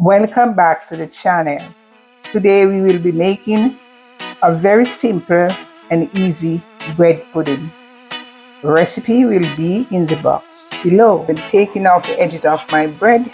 Welcome back to the channel. Today we will be making a very simple and easy bread pudding. The recipe will be in the box below. I'm taking off the edges of my bread.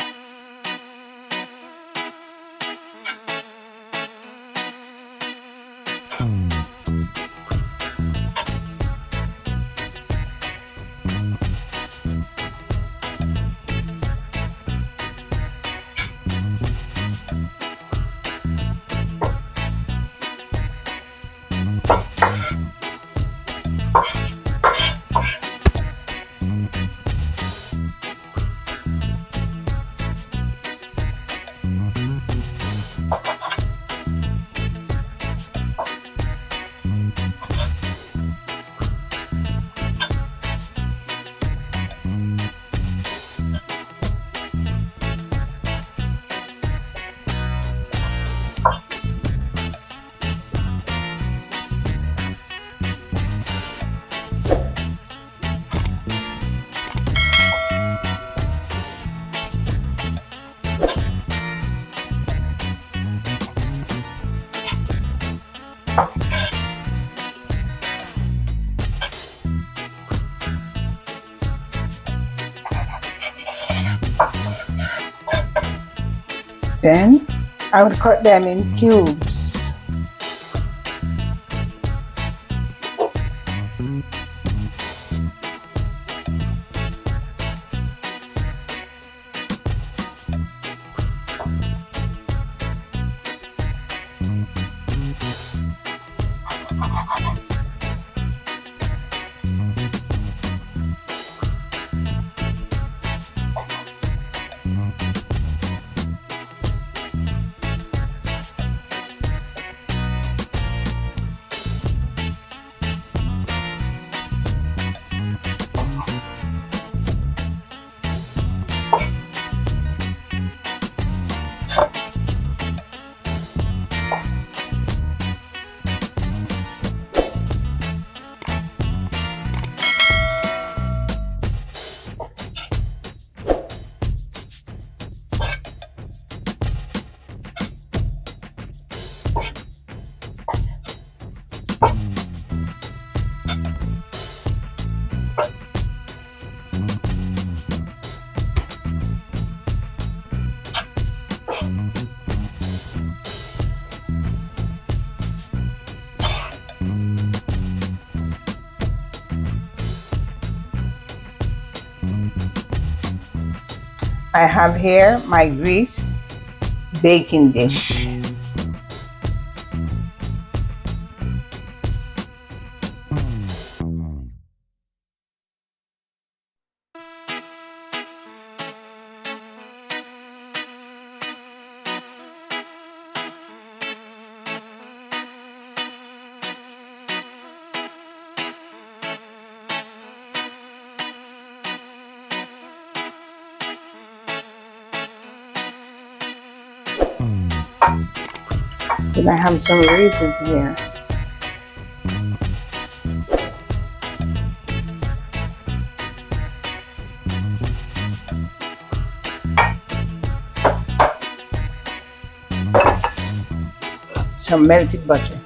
Then I will cut them in cubes. I have here my greased baking dish. Then I have some raisins here. Some melted butter.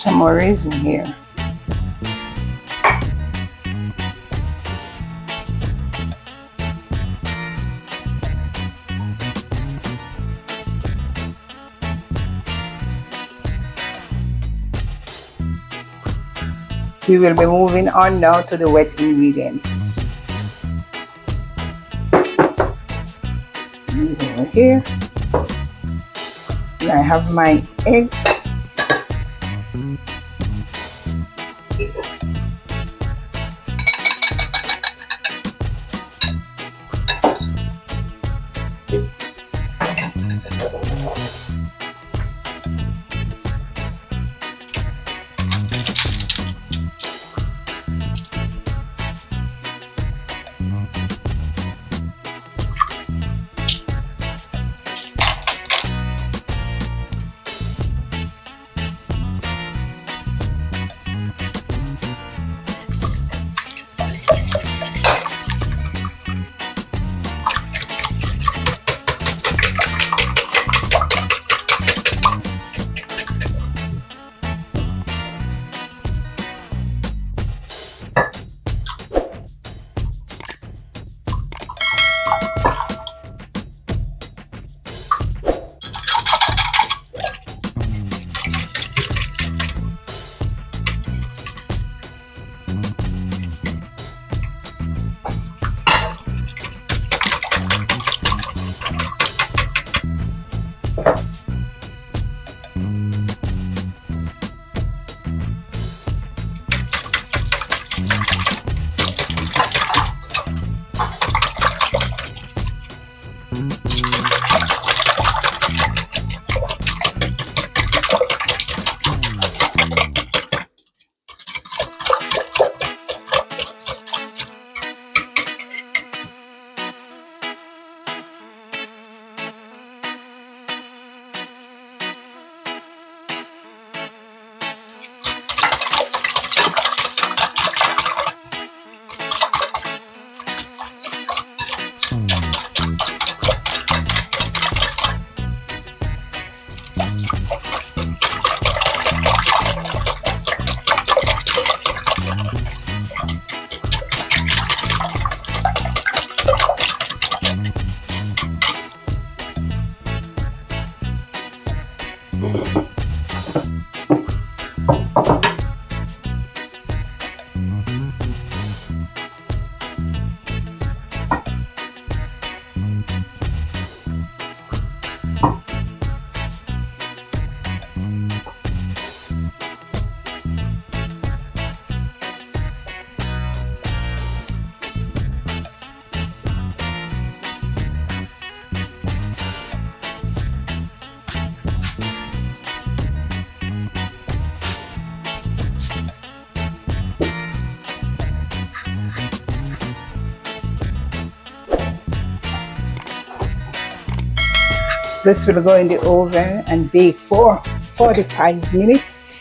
Some more raisin here. We will be moving on now to the wet ingredients. These over here. And I have my eggs. This will go in the oven and bake for 45 minutes.